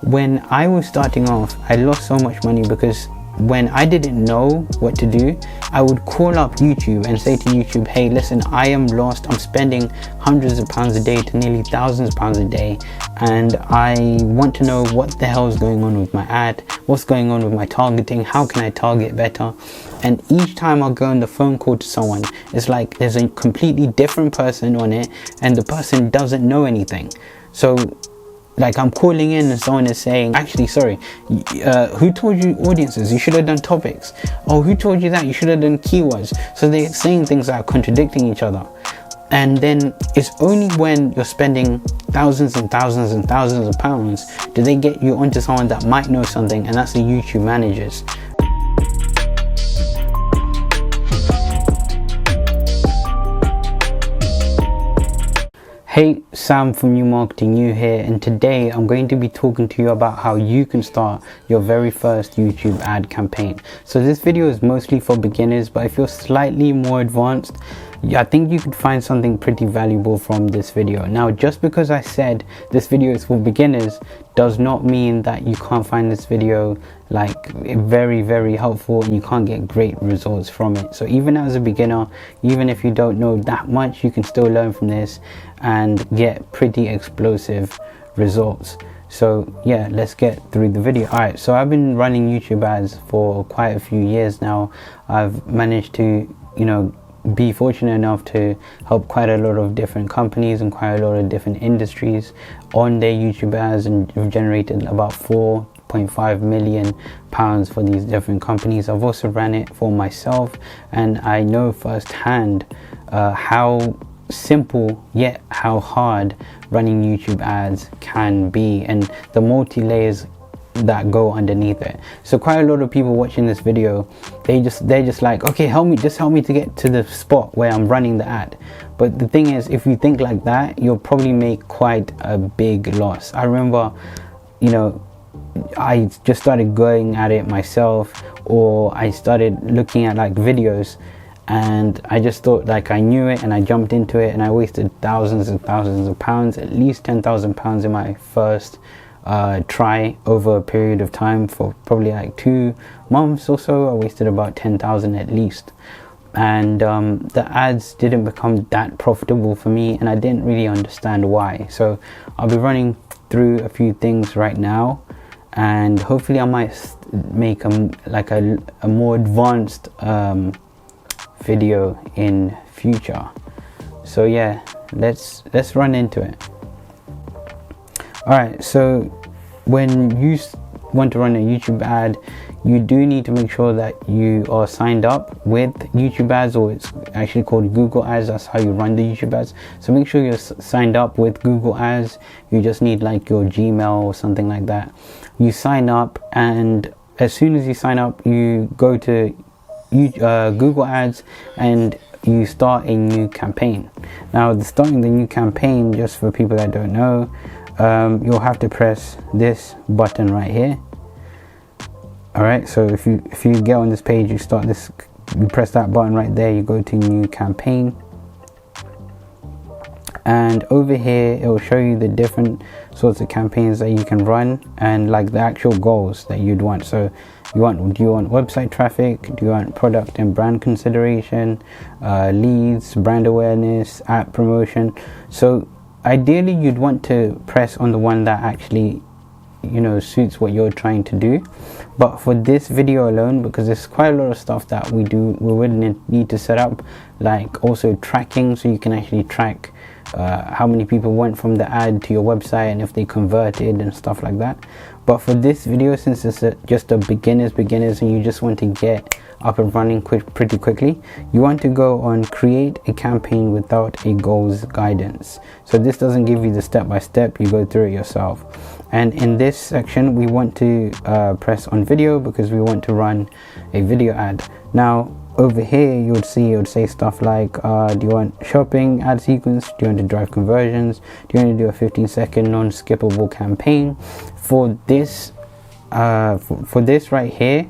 When I was starting off, I lost so much money because when I didn't know what to do, I would call up YouTube and say to YouTube, hey, listen, I am lost. I'm spending hundreds of pounds a day to nearly thousands of pounds a day, and I want to know what the hell is going on with my ad, what's going on with my targeting, how can I target better? And each time I go on the phone call to someone, it's like there's a completely different person on it and the person doesn't know anything. So like I'm calling in and someone is saying, actually, sorry, who told you audiences? You should have done topics. Oh, who told you that? You should have done keywords. So they're saying things that are contradicting each other. And then it's only when you're spending thousands and thousands and thousands of pounds do they get you onto someone that might know something, and that's the YouTube managers. Hey, Sam from New Marketing New here, and today I'm going to be talking to you about how you can start your very first YouTube ad campaign. So this video is mostly for beginners, but if you're slightly more advanced, I think you could find something pretty valuable from this video. Now, just because I said this video is for beginners does not mean that you can't find this video like very, very helpful and you can't get great results from it. So even as a beginner, even if you don't know that much, you can still learn from this and get pretty explosive results. So yeah, let's get through the video. Alright, so I've been running YouTube ads for quite a few years now. I've managed to, be fortunate enough to help quite a lot of different companies and quite a lot of different industries on their YouTube ads, and have generated about £4.5 million for these different companies. I've also ran it for myself, and I know firsthand how simple yet how hard running YouTube ads can be, and the multi-layers that go underneath it. So quite a lot of people watching this video, they're just like, okay, just help me to get to the spot where I'm running the ad. But the thing is, if you think like that, you'll probably make quite a big loss. I remember, I just started going at it myself, or I started looking at like videos, and I just thought like I knew it, and I jumped into it, and I wasted thousands and thousands of pounds, at least £10,000 in my first try over a period of time. For probably like 2 months or so, I wasted about 10,000 at least, and the ads didn't become that profitable for me, and I didn't really understand why. So I'll be running through a few things right now, and hopefully I might make a more advanced video in future. So yeah, let's run into it. Alright, so when you want to run a YouTube ad, you do need to make sure that you are signed up with YouTube ads, or it's actually called Google ads. That's how you run the YouTube ads. So make sure you're signed up with Google ads. You just need like your Gmail or something like that. You sign up, and as soon as you sign up, you go to Google ads and you start a new campaign. Now, starting the new campaign, just for people that don't know, you'll have to press this button right here. Alright, so if you get on this page, you press that button right there, you go to new campaign, and over here it will show you the different sorts of campaigns that you can run, and like the actual goals that you'd want. So do you want website traffic, do you want product and brand consideration, leads, brand awareness, app promotion? So ideally you'd want to press on the one that actually suits what you're trying to do. But for this video alone, because there's quite a lot of stuff that we would need to set up, like also tracking, so you can actually track how many people went from the ad to your website and if they converted and stuff like that. But for this video, since it's just a beginners and you just want to get up and running pretty quickly, you want to go on create a campaign without a goals guidance. So this doesn't give you the step-by-step, you go through it yourself. And in this section, we want to press on video, because we want to run a video ad. Now over here you would say stuff like, do you want shopping ad sequence, do you want to drive conversions, do you want to do a 15-second non-skippable campaign? For this right here,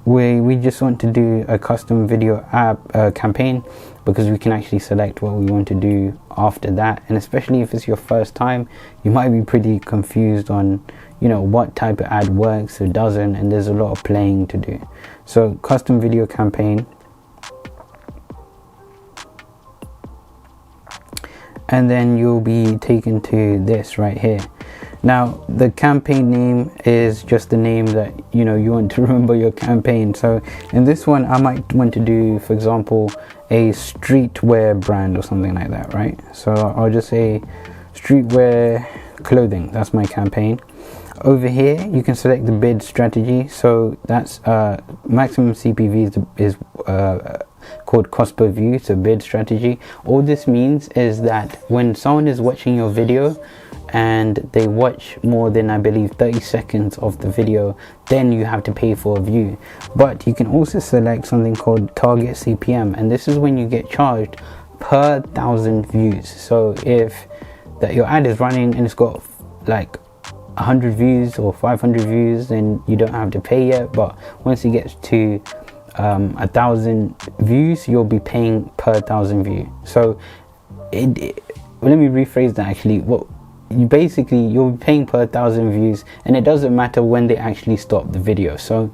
we just want to do a custom video app campaign, because we can actually select what we want to do after that. And especially if it's your first time, you might be pretty confused on you know, what type of ad works or doesn't, and there's a lot of playing to do. So custom video campaign, and then you'll be taken to this right here. Now the campaign name is just the name that, you know, you want to remember your campaign. So in this one I might want to do, for example, a streetwear brand or something like that, right? So I'll just say streetwear clothing. That's my campaign. Over here you can select the bid strategy. So that's maximum CPV is called cost per view, so bid strategy. All this means is that when someone is watching your video and they watch more than, I believe, 30 seconds of the video, then you have to pay for a view. But you can also select something called target CPM, and this is when you get charged per 1,000 views. So if your ad is running and it's got like 100 views or 500 views, then you don't have to pay yet. But once it gets to 1,000 views, you'll be paying per 1,000 view. So let me rephrase that. Actually, you'll be paying per 1,000 views, and it doesn't matter when they actually stop the video. So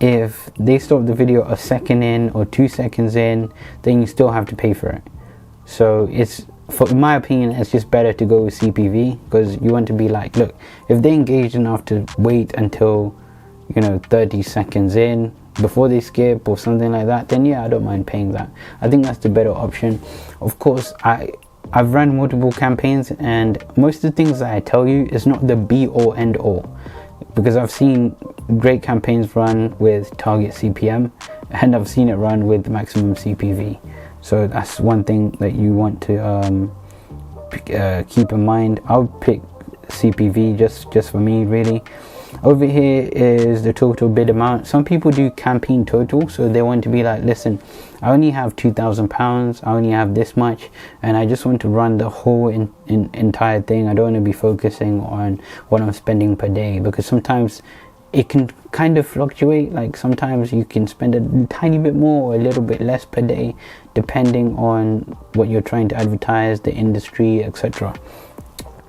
if they stop the video a second in or 2 seconds in, then you still have to pay for it. So in my opinion, it's just better to go with CPV, because you want to be like, look, if they engage enough to wait until, you know, 30 seconds in before they skip or something like that, then yeah, I don't mind paying that. I think that's the better option. Of course, I've run multiple campaigns, and most of the things that I tell you is not the be all end all, because I've seen great campaigns run with target CPM, and I've seen it run with maximum CPV. So that's one thing that you want to keep in mind. I'll pick CPV just for me, really. Over here is the total bid amount. Some people do campaign total, so they want to be like, listen, I only have £2,000, I only have this much, and I just want to run the whole entire thing. I don't want to be focusing on what I'm spending per day, because sometimes it can kind of fluctuate. Like sometimes you can spend a tiny bit more or a little bit less per day, depending on what you're trying to advertise, the industry, etc.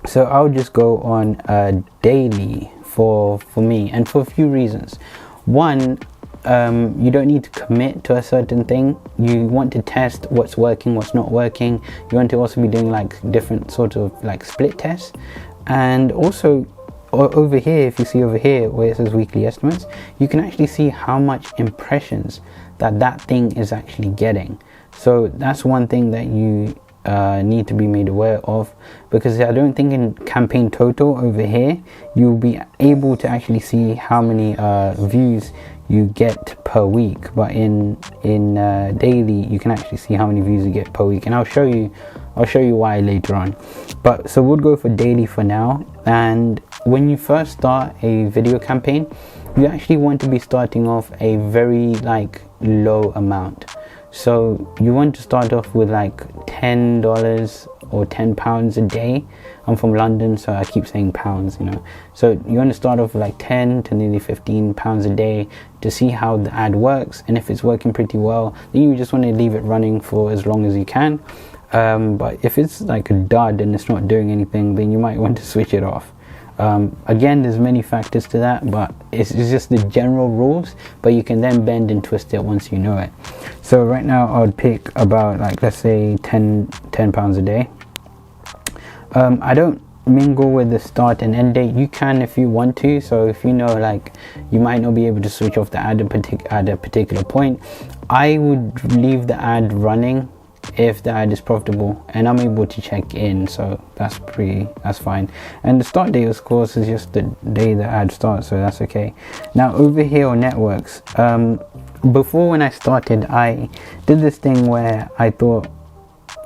So I'll just go on daily for me, and for a few reasons. One, you don't need to commit to a certain thing. You want to test what's working, what's not working. You want to also be doing like different sort of like split tests. And also over here, if you see over here where it says weekly estimates, you can actually see how much impressions that thing is actually getting. So that's one thing that you need to be made aware of, because I don't think in campaign total over here you'll be able to actually see how many views you get per week, but in daily you can actually see how many views you get per week, and I'll show you why later on. But so we'll go for daily for now. And when you first start a video campaign, you actually want to be starting off a very like low amount. So you want to start off with like $10 or £10 a day. I'm from London, so I keep saying pounds, you know. So you want to start off with like 10 to nearly £15 a day to see how the ad works, and if it's working pretty well, then you just want to leave it running for as long as you can. But if it's like a dud and it's not doing anything, then you might want to switch it off. Again, there's many factors to that, but it's just the general rules, but you can then bend and twist it once you know it. So right now I would pick about like, let's say £10 a day. I don't mingle with the start and end date. You can if you want to. So if you know like you might not be able to switch off the ad at a particular point, I would leave the ad running if the ad is profitable and I'm able to check in, so that's fine. And the start date of course is just the day the ad starts, so that's okay. Now over here on networks, before when I started, I did this thing where I thought,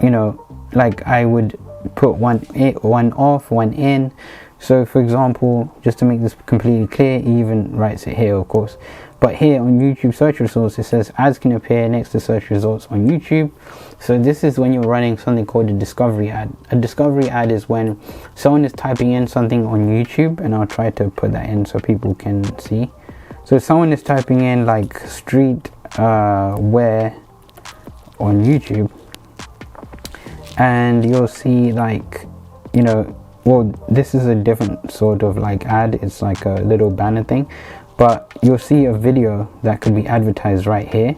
you know, like I would put one off, one in. So for example, just to make this completely clear, he even writes it here of course, but here on YouTube search results it says ads can appear next to search results on YouTube. So this is when you're running something called a discovery ad. A discovery ad is when someone is typing in something on YouTube, and I'll try to put that in so people can see. So someone is typing in like street wear on YouTube, and you'll see like, you know, well, this is a different sort of like ad. It's like a little banner thing, but you'll see a video that could be advertised right here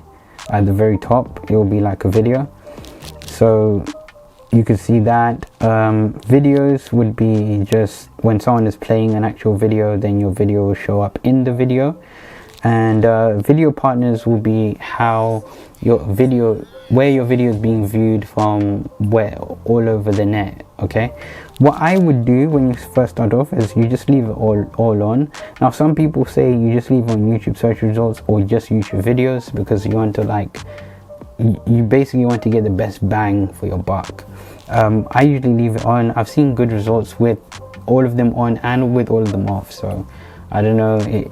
at the very top. It will be like a video, so you could see that. Videos would be just when someone is playing an actual video, then your video will show up in the video. And video partners will be how your video, where your video is being viewed from, where all over the net. Okay, what I would do when you first start off is you just leave it all on. Now some people say you just leave on YouTube search results or just YouTube videos, because you want to like, you basically want to get the best bang for your buck. I usually leave it on. I've seen good results with all of them on and with all of them off, so I don't know, it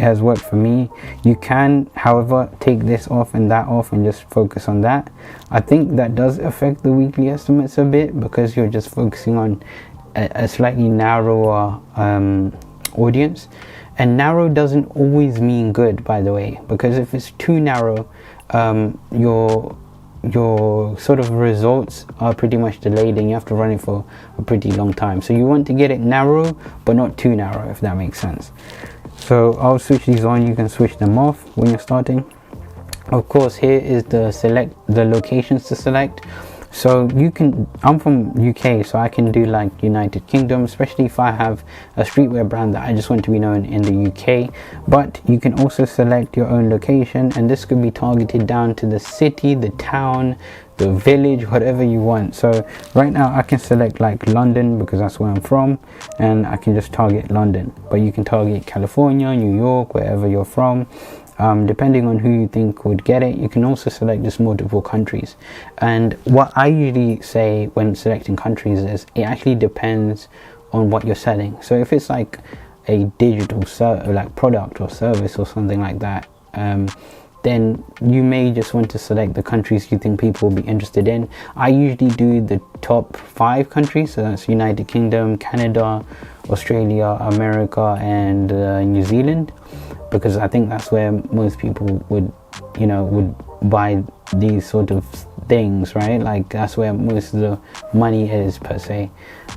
has worked for me. You can, however, take this off and that off and just focus on that. I think that does affect the weekly estimates a bit, because you're just focusing on a slightly narrower audience. And narrow doesn't always mean good, by the way, because if it's too narrow, your sort of results are pretty much delayed and you have to run it for a pretty long time. So you want to get it narrow but not too narrow, if that makes sense. So I'll switch these on. You can switch them off when you're starting. Of course, here is the locations to select. So you can, I'm from UK, so I can do like United Kingdom, especially if I have a streetwear brand that I just want to be known in the UK. But you can also select your own location, and this could be targeted down to the city, the town, the village, whatever you want. So right now I can select like London, because that's where I'm from, and I can just target London. But you can target California, New York, wherever you're from. Depending on who you think would get it. You can also select just multiple countries. And what I usually say when selecting countries is it actually depends on what you're selling. So if it's like a digital like product or service or something like that, then you may just want to select the countries you think people will be interested in. I usually do the top 5 countries, so that's United Kingdom, Canada, Australia, America, and New Zealand, because I think that's where most people would buy these sort of things, right? Like that's where most of the money is, per se.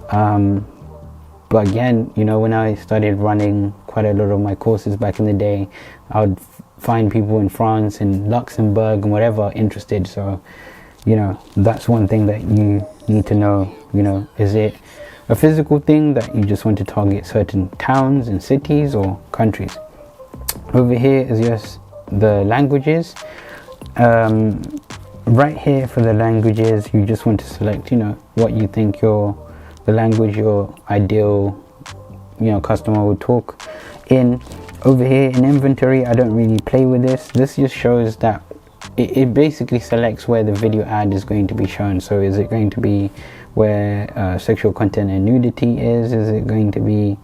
But again, when I started running quite a lot of my courses back in the day, I would find people in France and Luxembourg and whatever interested. So that's one thing that you need to know. Is it a physical thing that you just want to target certain towns and cities, or countries? Over here is just the languages. Right here for the languages, you just want to select what you think the language your ideal customer would talk in. Over here in inventory, I don't really play with this. This just shows that it basically selects where the video ad is going to be shown. So is it going to be where sexual content and nudity is? Is it going to be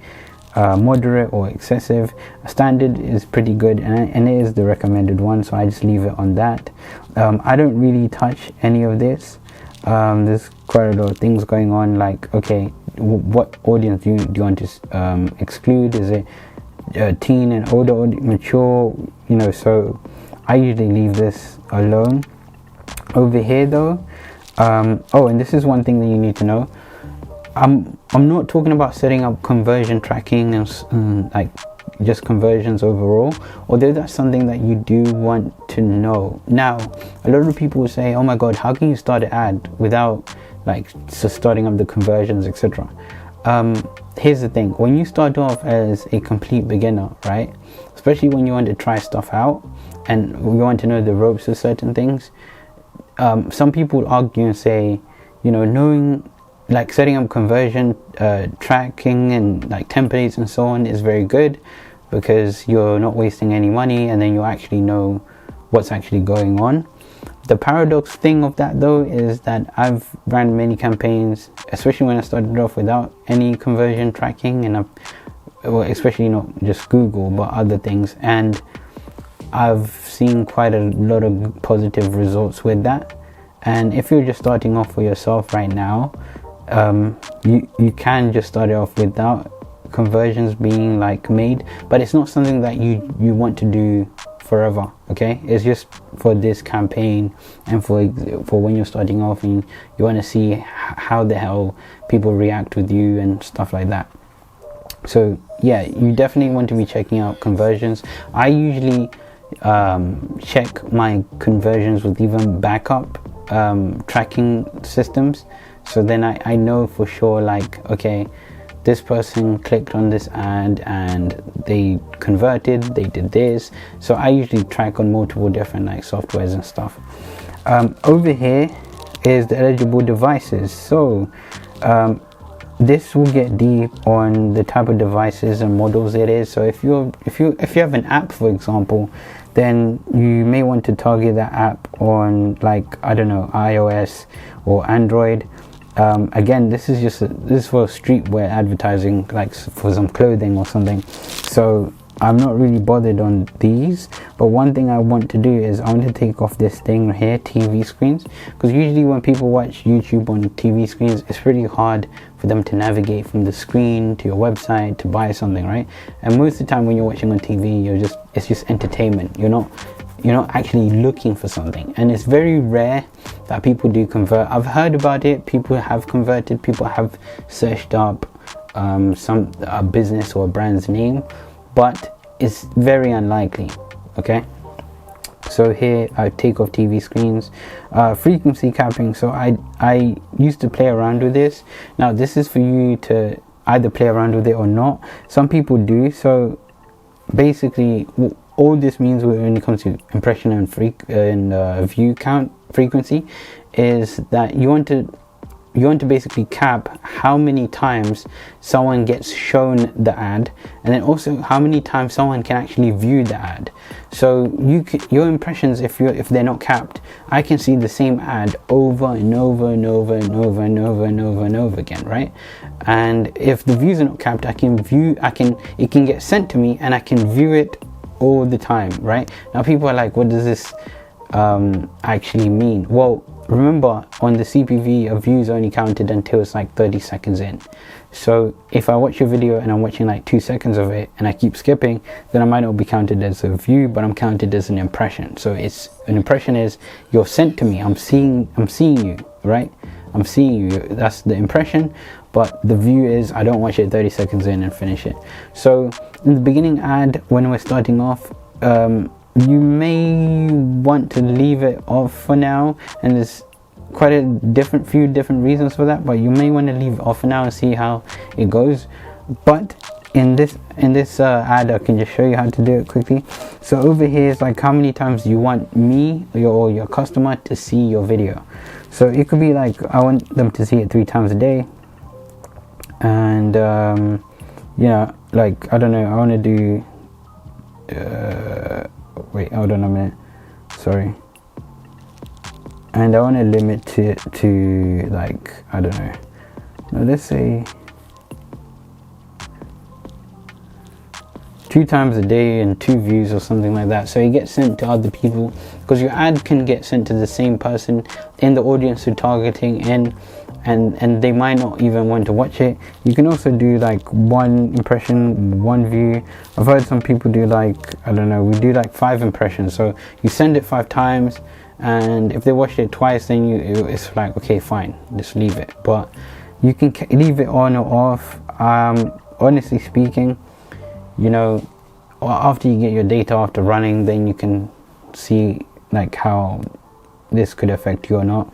moderate or excessive? Standard is pretty good, and it is the recommended one, so I just leave it on that. I don't really touch any of this. There's quite a lot of things going on, like, okay, what audience do you want to exclude? Is it teen and older, mature? So I usually leave this alone. Over here though, and this is one thing that you need to know. I'm not talking about setting up conversion tracking and like just conversions overall, although that's something that you do want to know. Now, a lot of people will say, oh my god, how can you start an ad without like starting up the conversions, etc. Here's the thing, when you start off as a complete beginner, right, especially when you want to try stuff out and you want to know the ropes of certain things, some people would argue and say, knowing, like, setting up conversion tracking and like templates and so on is very good, because you're not wasting any money and then you actually know what's actually going on. The paradox thing of that though is that I've ran many campaigns, especially when I started off without any conversion tracking, and especially not just Google but other things, and I've seen quite a lot of positive results with that. And if you're just starting off for yourself right now, you can just start it off without conversions being like made, but it's not something that you want to do forever. Okay, it's just for this campaign and for when you're starting off and you want to see how the hell people react with you and stuff like that. So yeah, you definitely want to be checking out conversions. I usually check my conversions with even backup tracking systems, so then I know for sure, like, okay, this person clicked on this ad and they converted, they did this. So I usually track on multiple different like softwares and stuff. Over here is the eligible devices. So this will get deep on the type of devices and models it is. So if you have an app, for example, then you may want to target that app on, like, I don't know, iOS or Android. Again, this is for streetwear advertising, like for some clothing or something. So I'm not really bothered on these, but one thing I want to do is I want to take off this thing here, TV screens, because usually when people watch YouTube on TV screens, it's pretty hard for them to navigate from the screen to your website to buy something, right? And most of the time when you're watching on TV, it's just entertainment. You're not actually looking for something, and it's very rare that people do convert. I've heard about it, people have converted, people have searched up a business or a brand's name, but it's very unlikely. Okay, so here I take off TV screens. Frequency capping, so I used to play around with this. Now this is for you to either play around with it or not. Some people do. So basically all this means when it comes to impression and view count frequency is that you want to basically cap how many times someone gets shown the ad, and then also how many times someone can actually view the ad. So your impressions, if they're not capped, I can see the same ad over and over and over and over and over and over and over again, right? And if the views are not capped, it can get sent to me and I can view it all the time, right? Now people are like, what does this actually mean? Well, remember, on the CPV, a view is only counted until it's like 30 seconds in. So if I watch your video and I'm watching like 2 seconds of it and I keep skipping, then I might not be counted as a view, but I'm counted as an impression. So it's an impression is you're sent to me, I'm seeing you, right? I'm seeing you, that's the impression. But the view is I don't watch it 30 seconds in and finish it. So in the beginning ad, when we're starting off, you may want to leave it off for now, and there's quite a few different reasons for that, but you may want to leave it off for now and see how it goes. But in this ad, I can just show you how to do it quickly. So over here is like how many times you want me or your customer to see your video. So it could be like I want them to see it 3 times a day, and like, I don't know, I want to do wait, hold on a minute, sorry, and I want to limit it to like, I don't know, no, let's say 2 times a day and 2 views or something like that, so it gets sent to other people, because your ad can get sent to the same person in the audience you're targeting in, and they might not even want to watch it. You can also do like 1 impression, 1 view. I've heard some people do like, I don't know, we do like 5 impressions, so you send it 5 times, and if they watched it twice, then it's like, okay, fine, just leave it. But you can leave it on or off. Honestly speaking, you know, after you get your data after running, then you can see like how this could affect you or not.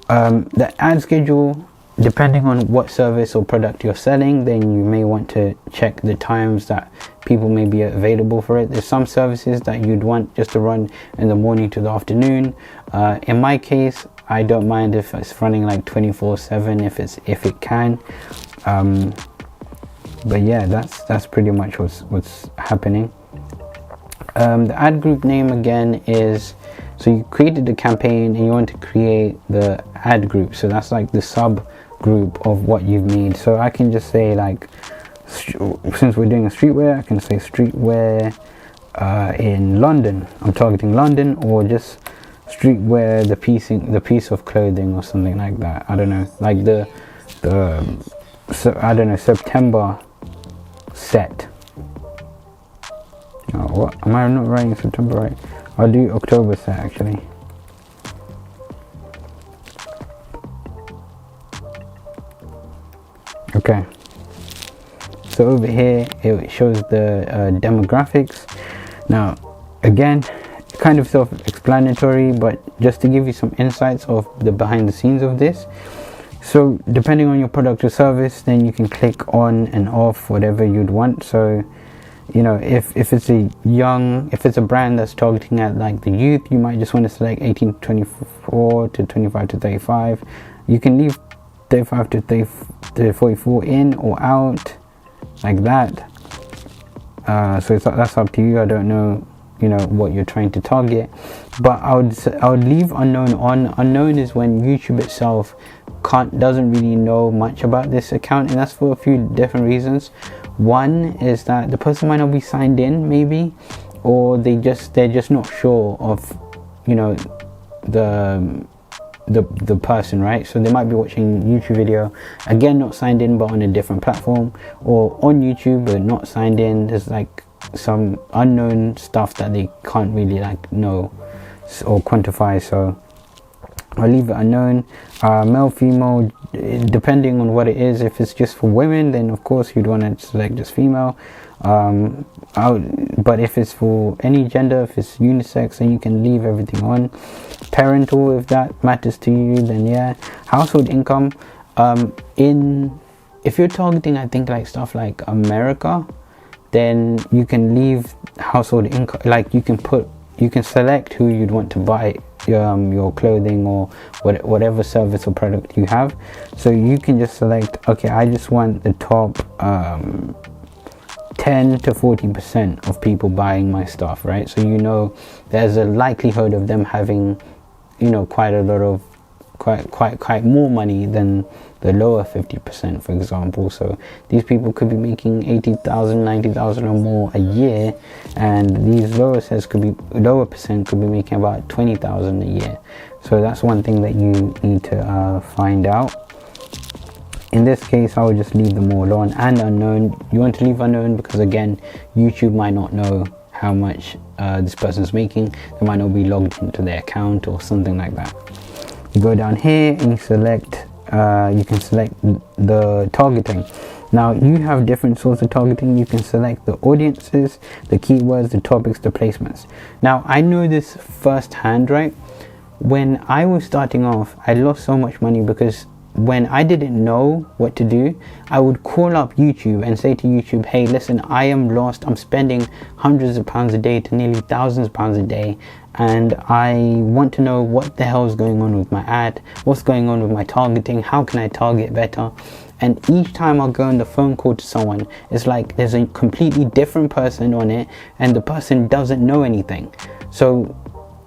The ad schedule, depending on what service or product you're selling, then you may want to check the times that people may be available for it. There's some services that you'd want just to run in the morning to the afternoon. In my case, I don't mind if it's running like 24/7 if it can. But yeah, that's pretty much what's happening. The ad group name again is, so you created the campaign and you want to create the ad group, so that's like the sub group of what you've made. So I can just say, like, since we're doing a streetwear, I can say streetwear in London. I'm targeting London, or just streetwear, the piece of clothing or something like that. I don't know, like the I don't know, September set. Oh, what am I not writing September right? I'll do October set actually. Okay, so over here it shows the demographics. Now again, kind of self-explanatory, but just to give you some insights of the behind the scenes of this. So depending on your product or service, then you can click on and off whatever you'd want. So you know, if it's if it's a brand that's targeting at like the youth, you might just want to select 18 to 24 to 25 to 35. You can leave 35 to 44 in or out like that. So that's up to you. I don't know, you know, what you're trying to target, but I would leave unknown on. Unknown is when YouTube itself doesn't really know much about this account, and that's for a few different reasons. One is that the person might not be signed in, maybe, or they're just not sure of, you know, the person, right? So they might be watching YouTube video, again not signed in but on a different platform, or on YouTube but not signed in. There's like some unknown stuff that they can't really like know or quantify, so I'll leave it unknown. Male, female, depending on what it is. If it's just for women, then of course you'd want to select just female. But if it's for any gender, if it's unisex, then you can leave everything on. Parental, if that matters to you, then yeah. Household income, if you're targeting, I think, like stuff like America, then you can leave household income. Like you can select who you'd want to buy your clothing or whatever service or product you have. So you can just select, okay, I just want the top 10 to 40% of people buying my stuff, right? So you know there's a likelihood of them having, you know, quite a lot of quite more money than the lower 50%, for example. So these people could be making 80,000, 90,000 or more a year, and these lower percent could be making about 20,000 a year. So that's one thing that you need to find out. In this case, I would just leave them all on. And unknown, you want to leave unknown because again, YouTube might not know how much this person's making. They might not be logged into their account or something like that. You go down here and you select, you can select the targeting. Now you have different sorts of targeting. You can select the audiences, the keywords, the topics, the placements. Now I know this firsthand, right? When I was starting off, I lost so much money because when I didn't know what to do, I would call up YouTube and say to YouTube, hey, listen, I am lost. I'm spending hundreds of pounds a day to nearly thousands of pounds a day, and I want to know what the hell is going on with my ad, what's going on with my targeting, how can I target better? And each time I'll go on the phone call to someone, it's like there's a completely different person on it and the person doesn't know anything. So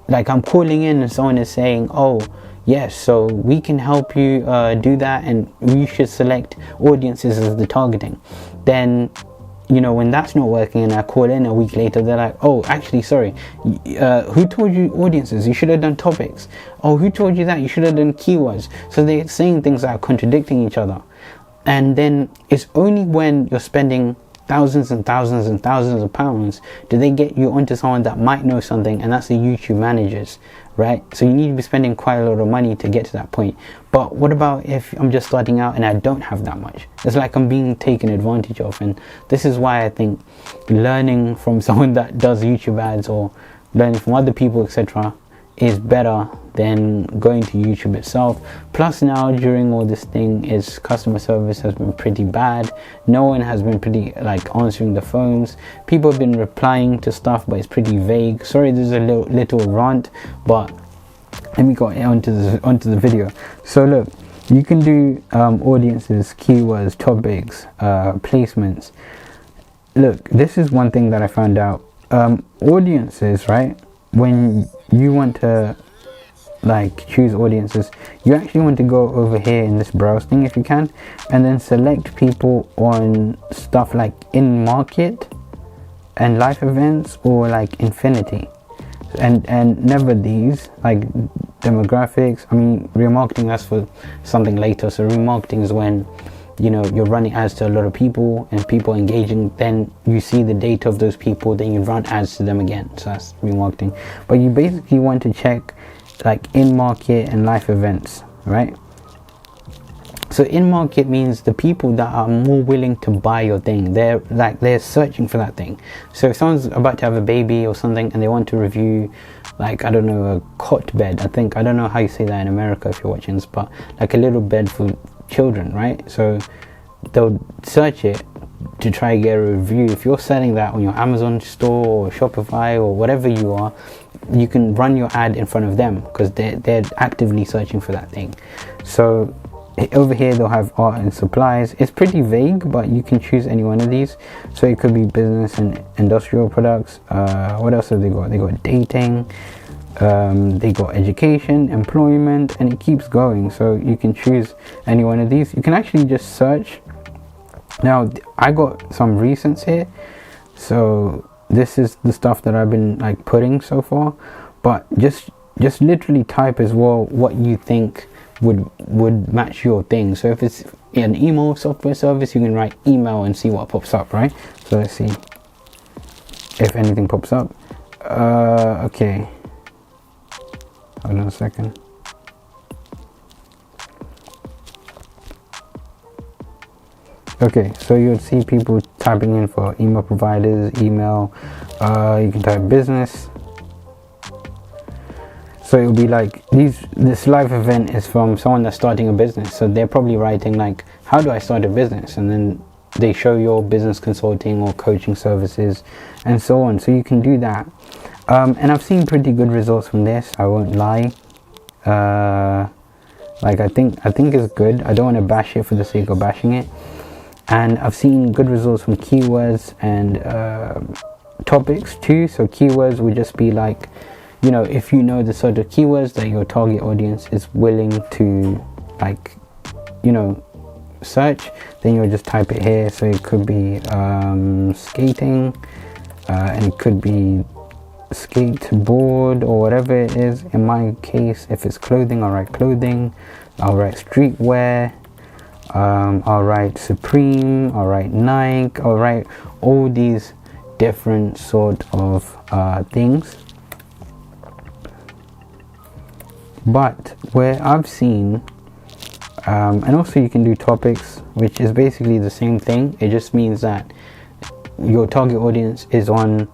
like I'm calling in and someone is saying, oh yes, so we can help you do that, and you should select audiences as the targeting. Then, you know, when that's not working and I call in a week later, they're like, oh, actually, sorry, who told you audiences? You should have done topics. Oh, who told you that? You should have done keywords. So they're saying things that are contradicting each other. And then it's only when you're spending thousands and thousands and thousands of pounds do they get you onto someone that might know something, and that's the YouTube managers, right? So you need to be spending quite a lot of money to get to that point. But what about if I'm just starting out and I don't have that much? It's like I'm being taken advantage of. And this is why I think learning from someone that does YouTube ads or learning from other people, etc., is better than going to YouTube itself. Plus now during all this thing is customer service has been pretty bad. No one has been pretty like answering the phones. People have been replying to stuff, but it's pretty vague. Sorry, there's a little rant, but let me go onto the video. So look, you can do audiences, keywords, topics, placements. Look, this is one thing that I found out. Audiences, right? When you want to like choose audiences, you actually want to go over here in this browse thing if you can, and then select people on stuff like in market and life events or like infinity, and never these like demographics. I mean remarketing, that's for something later. So remarketing is when you know, you're running ads to a lot of people and people engaging, then you see the data of those people, then you run ads to them again. So that's remarketing. But you basically want to check like in market and live events, right? So in market means the people that are more willing to buy your thing. They're searching for that thing. So if someone's about to have a baby or something and they want to review, like, I don't know, a cot bed. I don't know how you say that in America if you're watching this, but like a little bed for children, right? So they'll search it to try to get a review. If you're selling that on your Amazon store or Shopify or whatever you are, you can run your ad in front of them because they're actively searching for that thing. So over here they'll have art and supplies. It's pretty vague, but you can choose any one of these. So it could be business and industrial products. What else have they got? They got dating, they got education, employment, and it keeps going. So you can choose any one of these. You can actually just search. Now I got some recents here, so this is the stuff that I've been like putting so far, but just literally type as well what you think would match your thing. So if it's an email software service, you can write email and see what pops up, right? So let's see if anything pops up. Okay, hold on a second. Okay, so you'll see people typing in for email providers, email, you can type business. So it'll be like this live event is from someone that's starting a business. So they're probably writing like, how do I start a business? And then they show your business consulting or coaching services and so on. So you can do that. And I've seen pretty good results from this, I won't lie. Like I think it's good. I don't want to bash it for the sake of bashing it. And I've seen good results from keywords and topics too. So keywords would just be like, you know, if you know the sort of keywords that your target audience is willing to, like, you know, search, then you'll just type it here. So it could be skating, and it could be skateboard or whatever it is. In my case, if it's clothing, I'll write clothing. I'll write streetwear. I'll write Supreme. I'll write Nike. I'll write all these different sort of things. But where I've seen, and also you can do topics, which is basically the same thing. It just means that your target audience is on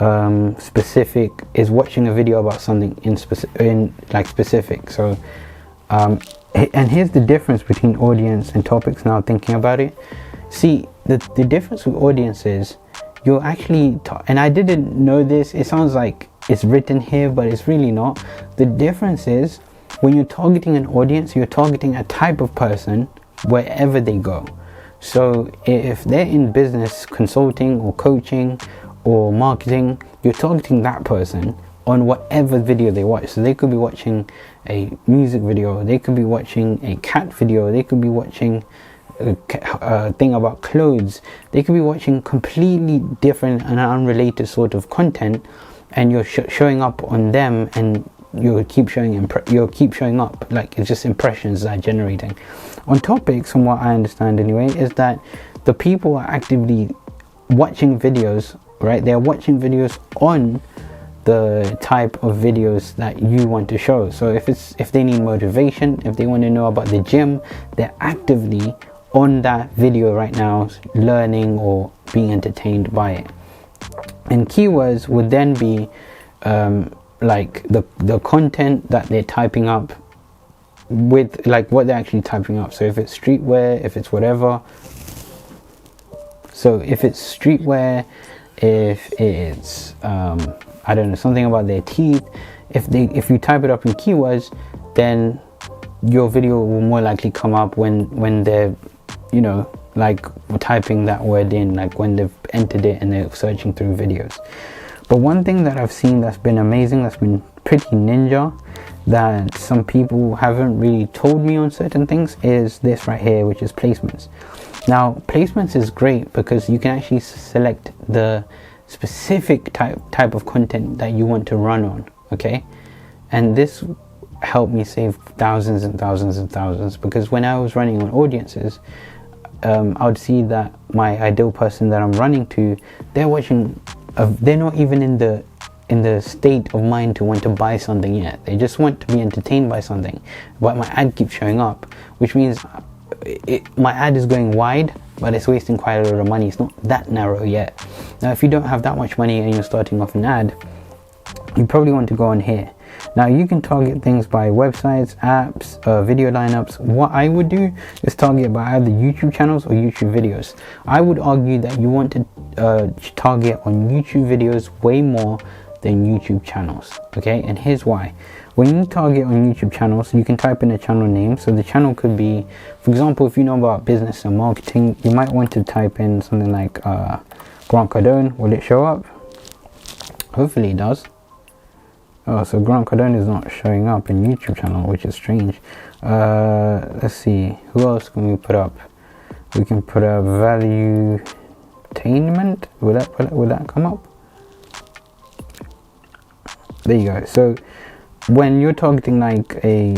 is watching a video about something in specific. So and here's the difference between audience and topics. Now thinking about it, see the difference with audience is you're actually and I didn't know this, it sounds like it's written here, but it's really not. The difference is when you're targeting an audience, you're targeting a type of person wherever they go. So if they're in business consulting or coaching or marketing, you're targeting that person on whatever video they watch. So they could be watching a music video, they could be watching a cat video, they could be watching a thing about clothes, they could be watching completely different and unrelated sort of content, and you're showing up on them, and you'll keep showing up. Like, it's just impressions that are generating. On topics, from what I understand anyway, is that the people are actively watching videos, right? They're watching videos on the type of videos that you want to show. So if they need motivation, if they want to know about the gym, they're actively on that video right now, learning or being entertained by it. And keywords would then be like the content that they're typing up with, like what they're actually typing up. So if it's streetwear, if it's whatever. So if it's streetwear, if it's I don't know, something about their teeth, if you type it up in keywords, then your video will more likely come up when they're, you know, like typing that word in, like when they've entered it and they're searching through videos. But one thing that I've seen that's been amazing, that's been pretty ninja, that some people haven't really told me on certain things, is this right here, which is placements. Now placements is great because you can actually select the specific type of content that you want to run on, okay? And this helped me save thousands and thousands and thousands, because when I was running on audiences, I would see that my ideal person that I'm running to, they're watching, they're not even in the state of mind to want to buy something yet. They just want to be entertained by something, but my ad keeps showing up, which means my ad is going wide, but it's wasting quite a lot of money. It's not that narrow yet. Now, if you don't have that much money and you're starting off an ad, you probably want to go on here. Now, you can target things by websites, apps, video lineups. What I would do is target by either YouTube channels or YouTube videos. I would argue that you want to target on YouTube videos way more than YouTube channels, okay? And here's why. When you target on YouTube channels, you can type in a channel name. So the channel could be, for example, if you know about business and marketing, you might want to type in something like Grant Cardone. Will it show up? Hopefully it does. Oh, so Grant Cardone is not showing up in YouTube channel, which is strange. Let's see, who else can we put up? We can put up Valuetainment. Will that come up? There you go. So when you're targeting like a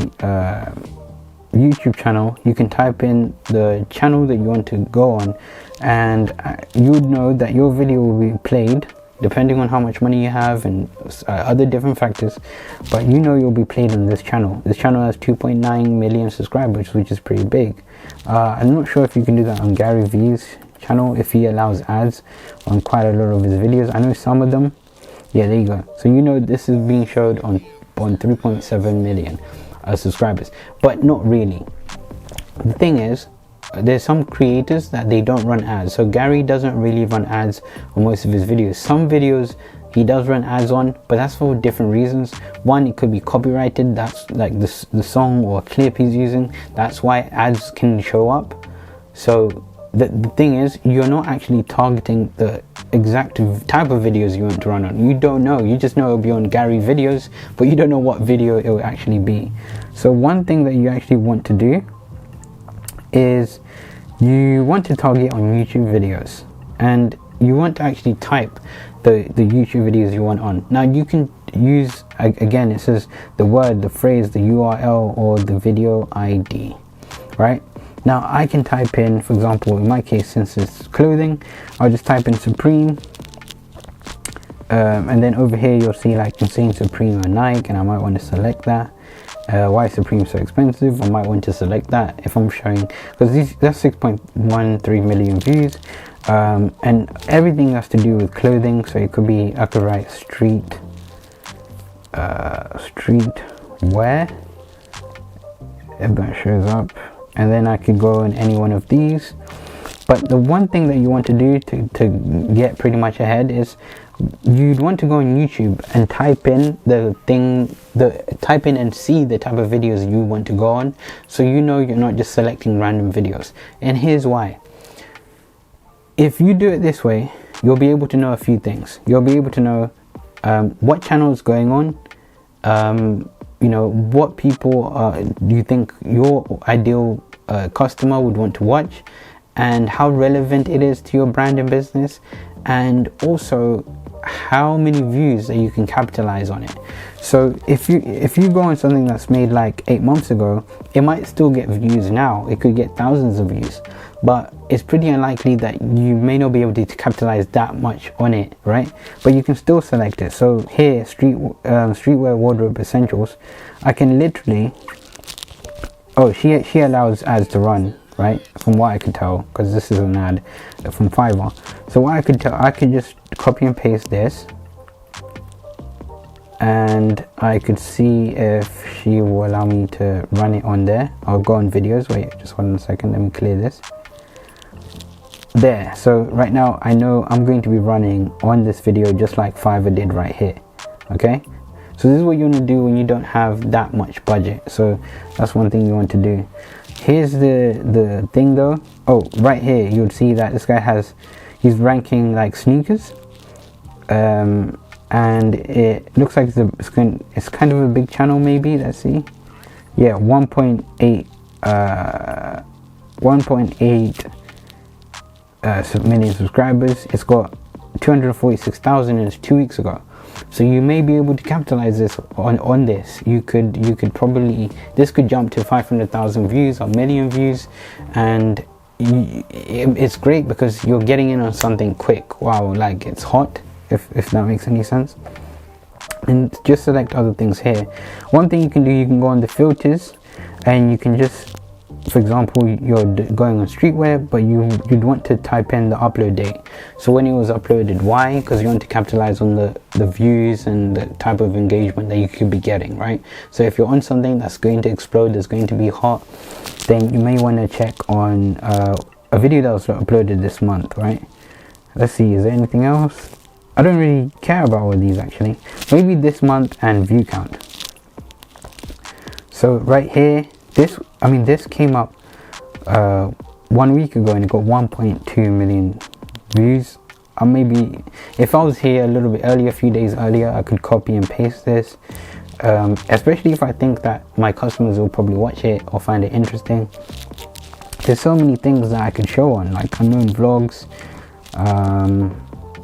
YouTube channel, you can type in the channel that you want to go on, and you would know that your video will be played depending on how much money you have and other different factors, but you know you'll be played on this channel. This channel has 2.9 million subscribers, which is pretty big. I'm not sure if you can do that on Gary V's channel, if he allows ads on quite a lot of his videos. I know some of them. Yeah, there you go. So you know this is being showed on 3.7 million subscribers, but not really. The thing is, there's some creators that they don't run ads. So Gary doesn't really run ads on most of his videos. Some videos he does run ads on, but that's for different reasons. One, it could be copyrighted. That's like the song or clip he's using. That's why ads can show up. So the thing is, you're not actually targeting the exact type of videos you want to run on. You don't know. You just know it'll be on Gary videos, but you don't know what video it will actually be. So one thing that you actually want to do is you want to target on YouTube videos, and you want to actually type the YouTube videos you want on. Now you can use, again, it says the word, the phrase, the URL, or the video ID, right? Now I can type in, for example, in my case, since it's clothing, I'll just type in Supreme, and then over here you'll see like Insane Supreme or Nike, and I might want to select that. Why is Supreme so expensive? I might want to select that if I'm showing, because that's 6.13 million views, and everything has to do with clothing. So it could be, I could write street wear, if that shows up, and then I could go in any one of these. But the one thing that you want to do to get pretty much ahead is you'd want to go on YouTube and type in type in and see the type of videos you want to go on, so you know you're not just selecting random videos. And here's why. If you do it this way, you'll be able to know a few things. You'll be able to know what channel is going on, you know, what people do you think your ideal customer would want to watch, and how relevant it is to your brand and business, and also how many views that you can capitalize on it. So if you go on something that's made like 8 months ago, it might still get views now. It could get thousands of views, but it's pretty unlikely that you may not be able to capitalize that much on it, right? But you can still select it. So here, streetwear wardrobe essentials, I can literally, oh, she allows ads to run, right, from what I could tell, because this is an ad from Fiverr. So what I could tell, I could just copy and paste this, and I could see if she will allow me to run it on there. I'll go on videos. Wait, just 1 second, let me clear this. There, so right now I know I'm going to be running on this video just like Fiverr did right here. Okay, so this is what you want to do when you don't have that much budget. So that's one thing you want to do. Here's the thing though. Oh, right here you'll see that this guy he's ranking like sneakers, and it looks like it's kind of a big channel maybe. Let's see. Yeah, 1.8 million subscribers. It's got 246,000 and it's 2 weeks ago. So you may be able to capitalize this on this. You could probably, this could jump to 500,000 views or million views, and it's great because you're getting in on something quick. Wow, like it's hot, if that makes any sense. And just select other things here. One thing you can do, you can go on the filters and you can just, for example, you're going on streetwear, but you'd want to type in the upload date. So when it was uploaded, why? Because you want to capitalize on the views and the type of engagement that you could be getting, right? So if you're on something that's going to explode, that's going to be hot, then you may want to check on a video that was uploaded this month, right? Let's see, is there anything else? I don't really care about all these actually. Maybe this month and view count. So right here, this came up 1 week ago and it got 1.2 million views. Maybe if I was here a little bit earlier, a few days earlier, I could copy and paste this, especially if I think that my customers will probably watch it or find it interesting. There's so many things that I could show on, like unknown vlogs.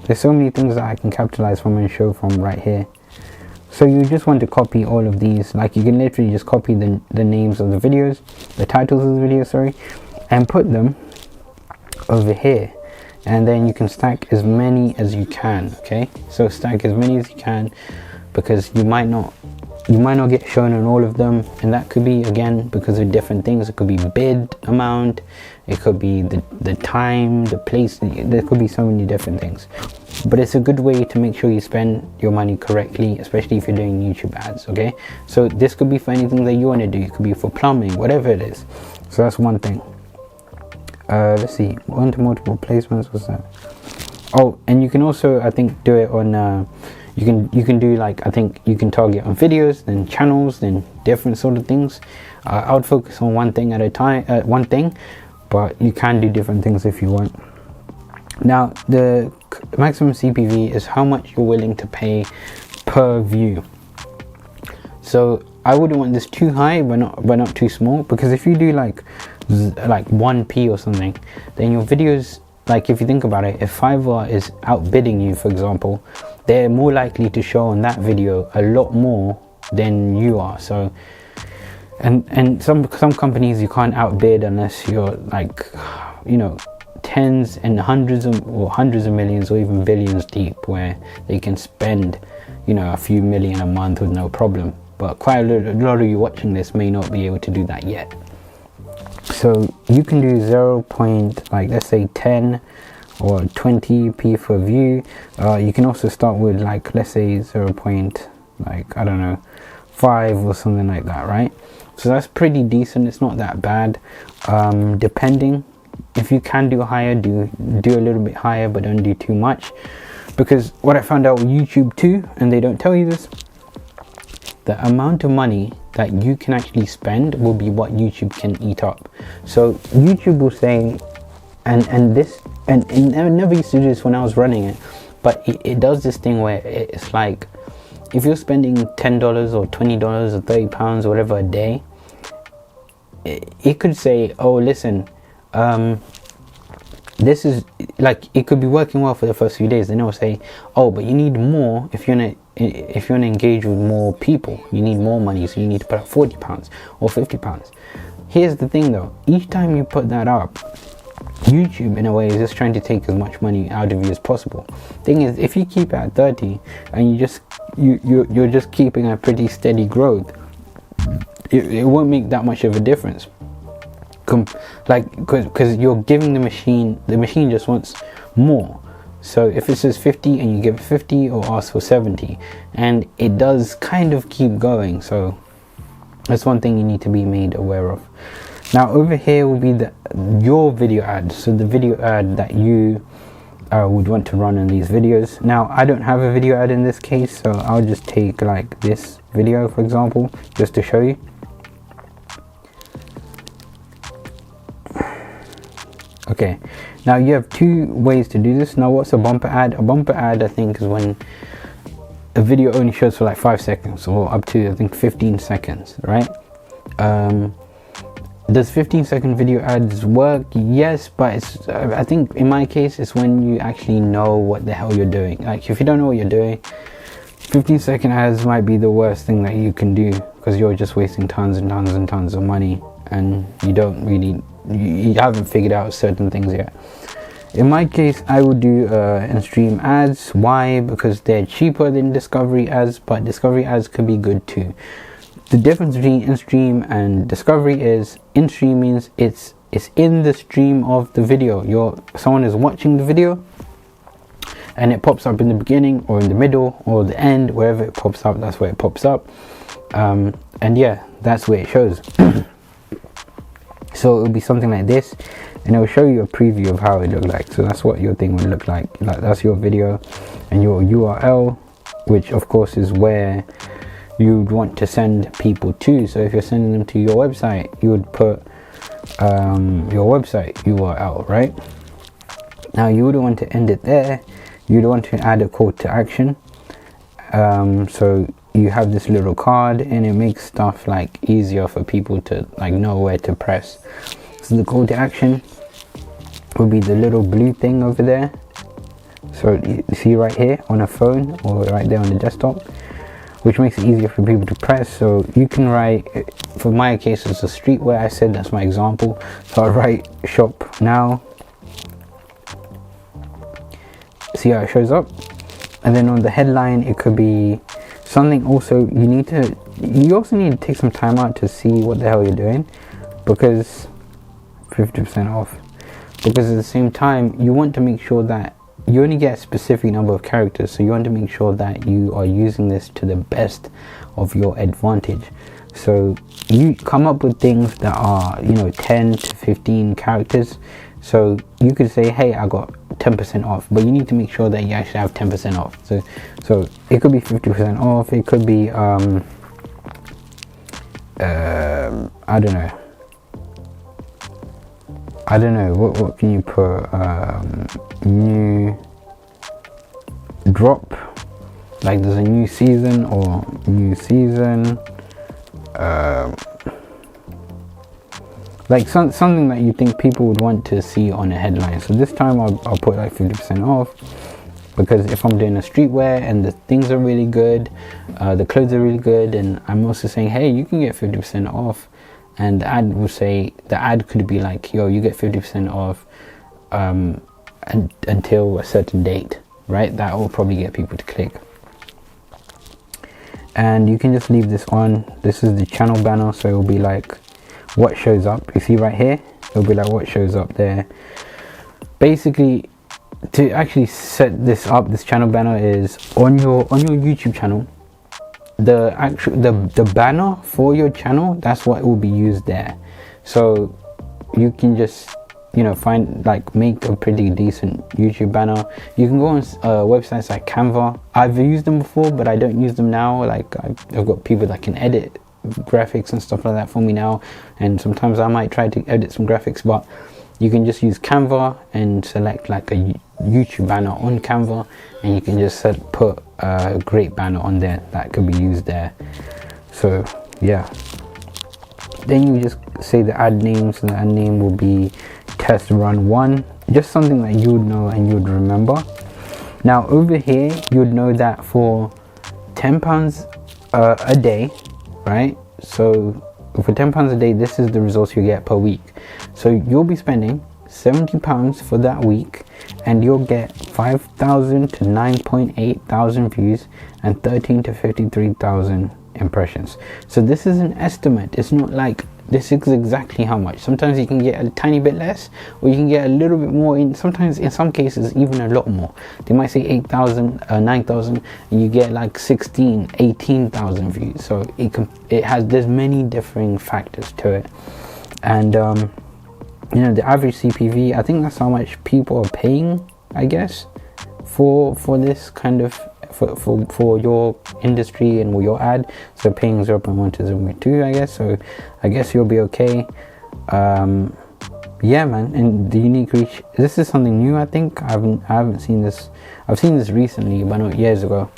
There's so many things that I can capitalize from and show from right here. So you just want to copy all of these. Like you can literally just copy the names of the videos, the titles of the videos, sorry, and put them over here. And then you can stack as many as you can, okay? So stack as many as you can, because you might not get shown on all of them, and that could be, again, because of different things. It could be bid amount, it could be the time, the place, there could be so many different things. But it's a good way to make sure you spend your money correctly, especially if you're doing YouTube ads, okay? So this could be for anything that you want to do. It could be for plumbing, whatever it is. So that's one thing. Let's see, one to multiple placements, what's that? Oh, and you can also, I think, do it on you can do, like, I think you can target on videos, then channels, then different sort of things. I would focus on one thing at a time, but you can do different things if you want. Now, the maximum CPV is how much you're willing to pay per view. So I wouldn't want this too high, but not too small, because if you do like 1p or something, then your videos, like, if you think about it, if Fiverr is outbidding you, for example, they're more likely to show on that video a lot more than you are. So and some companies you can't outbid unless you're, like, you know, tens and hundreds of millions or even billions deep, where they can spend, you know, a few million a month with no problem. But quite a lot of you watching this may not be able to do that yet. So you can do 0. Like, let's say 10 or 20p for view. You can also start with, like, let's say 0. Like, I don't know, 5 or something like that, right? So that's pretty decent. It's not that bad. Depending, if you can do higher, do a little bit higher, but don't do too much, because what I found out with YouTube too, and they don't tell you this, the amount of money that you can actually spend will be what YouTube can eat up. So YouTube will say, and I never used to do this when I was running it, but it does this thing where it's like, if you're spending $10 or $20 or £30 or whatever a day, it could say, oh, listen, this is, like, it could be working well for the first few days, then it will say, oh, but you need more if you want to engage with more people. You need more money, so you need to put up £40 or £50. Here's the thing though, each time you put that up, YouTube in a way is just trying to take as much money out of you as possible. Thing is, if you keep it at 30 and you're just keeping a pretty steady growth, it won't make that much of a difference. Because you're giving the machine just wants more. So if it says 50 and you give it 50, or ask for 70, and it does kind of keep going. So that's one thing you need to be made aware of. Now over here will be your video ad, so the video ad that you would want to run in these videos. Now I don't have a video ad in this case, so I'll just take, like, this video for example, just to show you. Okay, now you have two ways to do this. Now what's a bumper ad? A bumper ad, I think, is when a video only shows for like 5 seconds, or up to, I think, 15 seconds, right? Does 15-second video ads work? Yes, but it's, I think in my case, it's when you actually know what the hell you're doing. Like, if you don't know what you're doing, 15-second ads might be the worst thing that you can do, because you're just wasting tons and tons and tons of money, and you don't really you haven't figured out certain things yet. In my case, I would do in-stream ads. Why? Because they're cheaper than discovery ads, but discovery ads could be good too. The difference between in-stream and discovery is in-stream means it's in the stream of the video. Someone is watching the video and it pops up in the beginning or in the middle or the end, wherever it pops up, that's where it pops up. And yeah, that's where it shows. So it will be something like this, and it will show you a preview of how it looked like. So that's what your thing would look like that's your video, and your URL, which of course is where you'd want to send people to. So if you're sending them to your website, you would put your website URL, right? Now you would want to end it there. You'd want to add a call to action. So you have this little card, and it makes stuff like easier for people to like know where to press. So the call to action would be the little blue thing over there. So you see right here on a phone or right there on the desktop, which makes it easier for people to press. So you can write, for my case it's a streetwear, I said that's my example. So I'll write shop now. See how it shows up? And then on the headline it could be something. Also you also need to take some time out to see what the hell you're doing, because 50% off, because at the same time you want to make sure that you only get a specific number of characters. So you want to make sure that you are using this to the best of your advantage. So you come up with things that are 10 to 15 characters. So you could say, hey, I got 10% off, but you need to make sure that you actually have 10% off. So it could be 50% off. It could be I don't know what can you put, new drop, like there's a new season or new season, like something that you think people would want to see on a headline. So this time I'll put like 50% off, because if I'm doing a streetwear and the things are really good, the clothes are really good, and I'm also saying, hey, you can get 50% off, and the ad will say, the ad could be like, yo, you get 50% off until a certain date, right? That will probably get people to click. And you can just leave this on. This is the channel banner, so it will be like what shows up. You see right here, it'll be like what shows up there. Basically, to actually set this up, this channel banner is on your YouTube channel. The banner for your channel, that's what will be used there. So you can just find, like, make a pretty decent YouTube banner. You can go on websites like Canva. I've used them before, but I don't use them now. Like I've got people that can edit graphics and stuff like that for me now, and sometimes I might try to edit some graphics, but you can just use Canva and select like a YouTube banner on Canva, and you can just put a great banner on there that could be used there. So yeah, then you just say the ad name. So the ad name will be test run 1, just something that you would know and you would remember. Now over here you would know that for £10 a day, right? So for £10 a day, this is the results you get per week. So you'll be spending £70 for that week, and you'll get 5,000 to 9.8 thousand views and 13 to 53,000 impressions. So this is an estimate. It's not like this is exactly how much. Sometimes you can get a tiny bit less, or you can get a little bit more. Sometimes in some cases even a lot more. They might say 8,000, 9,000, and you get like 16, 18,000 views. So there's many differing factors to it. And the average CPV, I think that's how much people are paying, I guess, for this kind of for your industry and your ad. So paying 0.1 to 0.2, I guess. So I guess you'll be okay. Yeah, man. And the unique reach, this is something new. I think I haven't seen this. I've seen this recently, but not years ago.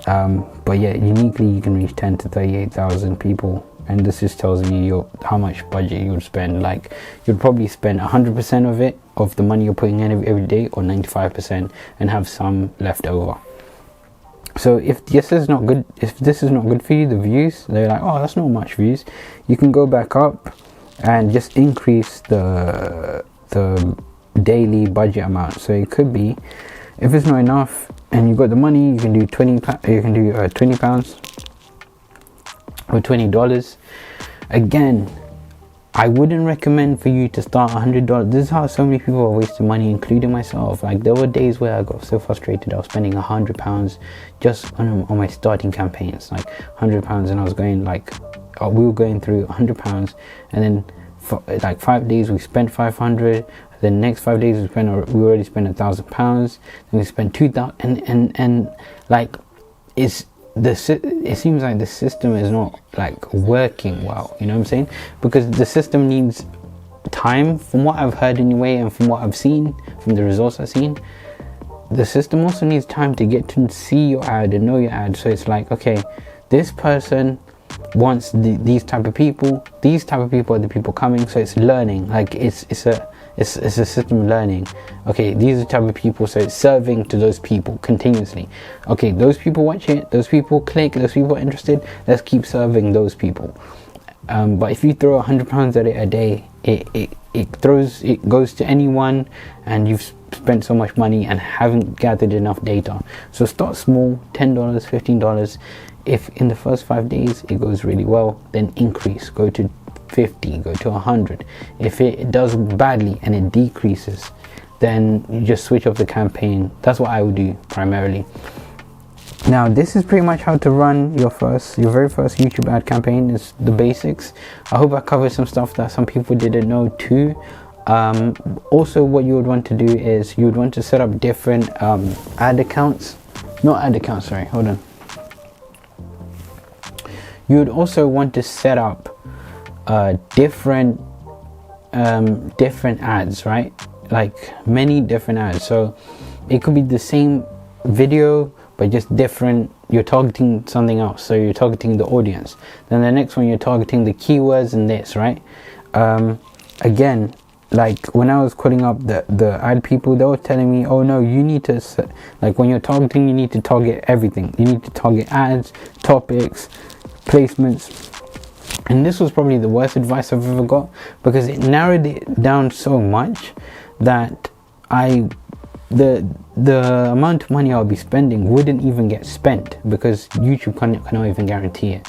But yeah, uniquely you can reach 10 to 38,000 people. And this just tells you how much budget you would spend. Like, you'd probably spend 100% of it, of the money you're putting in every day, or 95%, and have some left over. So if this is not good for you, the views, they're like, oh, that's not much views, you can go back up and just increase the daily budget amount. So it could be, if it's not enough and you've got the money, you can do 20 pounds or $20. Again, I wouldn't recommend for you to start $100. This is how so many people are wasting money, including myself. Like, there were days where I got so frustrated, I was spending £100 just on my starting campaigns, like £100, and I was going like, we were going through £100, and then for like 5 days we spent 500. The next 5 days we already spent £1,000. Then we spent 2,000, and like it seems like the system is not like working well, you know what I'm saying? Because the system needs time, from what I've heard anyway, and from what I've seen, from the results I've seen. The system also needs time to get to see your ad and know your ad. So it's like, okay, this person wants these type of people are the people coming. So it's learning, like it's a system learning. Okay, these are the type of people, so it's serving to those people continuously. Okay, those people watch it, those people click, those people are interested, let's keep serving those people. But if you throw £100 at it a day, it goes to anyone, and you've spent so much money and haven't gathered enough data. So start small, $10, $15. If in the first 5 days it goes really well, then increase, go to 50, go to 100. If it does badly and it decreases, then you just switch off the campaign. That's what I would do primarily. Now, this is pretty much how to run your very first YouTube ad campaign. Is the basics. I hope I covered some stuff that some people didn't know too. Also, what you would want to do is you would want to set up different ad accounts. Not ad accounts, sorry, hold on. You would also want to set up different ads, right? Like many different ads. So it could be the same video but just different. You're targeting something else, so you're targeting the audience. Then the next one, you're targeting the keywords and this, right? Again, like when I was calling up the ad people, they were telling me, oh no, you need to like when you're targeting, you need to target everything. You need to target ads, topics, placements. And this was probably the worst advice I've ever got, because it narrowed it down so much that the amount of money I'll be spending wouldn't even get spent, because YouTube cannot even guarantee it.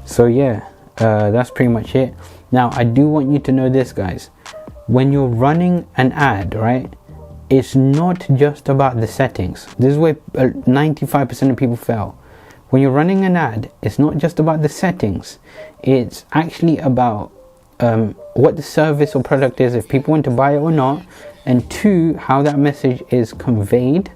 So yeah, that's pretty much it. Now, I do want you to know this, guys. When you're running an ad, right, it's not just about the settings. This is where 95% of people fail. When you're running an ad, it's not just about the settings. It's actually about what the service or product is, if people want to buy it or not, and two, how that message is conveyed.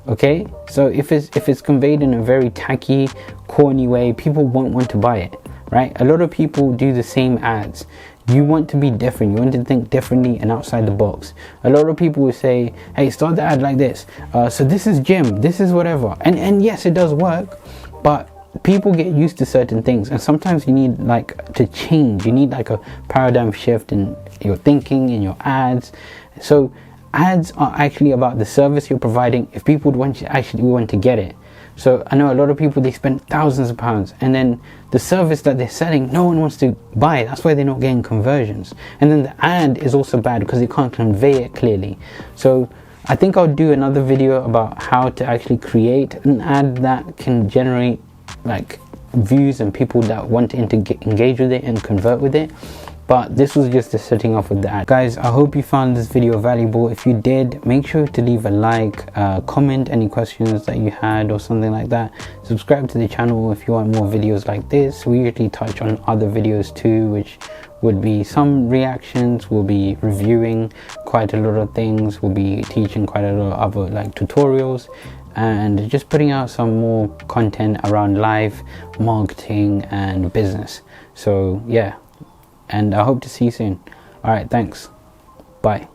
Okay, so if it's conveyed in a very tacky, corny way, people won't want to buy it, right? A lot of people do the same ads. You want to be different. You want to think differently and outside the box. A lot of people will say, hey, start the ad like this. So this is gym, this is whatever. And yes, it does work, but people get used to certain things, and sometimes you need like to change. You need like a paradigm shift in your thinking, in your ads. So ads are actually about the service you're providing, if people would actually want to get it. So I know a lot of people, they spend thousands of pounds, and then the service that they're selling, no one wants to buy it. That's why they're not getting conversions. And then the ad is also bad because they can't convey it clearly. So I think I'll do another video about how to actually create an ad that can generate like views and people that want to engage with it and convert with it. But this was just the setting off with the ad. Guys, I hope you found this video valuable. If you did, make sure to leave a like, comment any questions that you had or something like that. Subscribe to the channel if you want more videos like this. We usually touch on other videos too, which would be some reactions. We'll be reviewing quite a lot of things. We'll be teaching quite a lot of other like tutorials, and just putting out some more content around live marketing and business. So yeah, and I hope to see you soon. All right, thanks. Bye.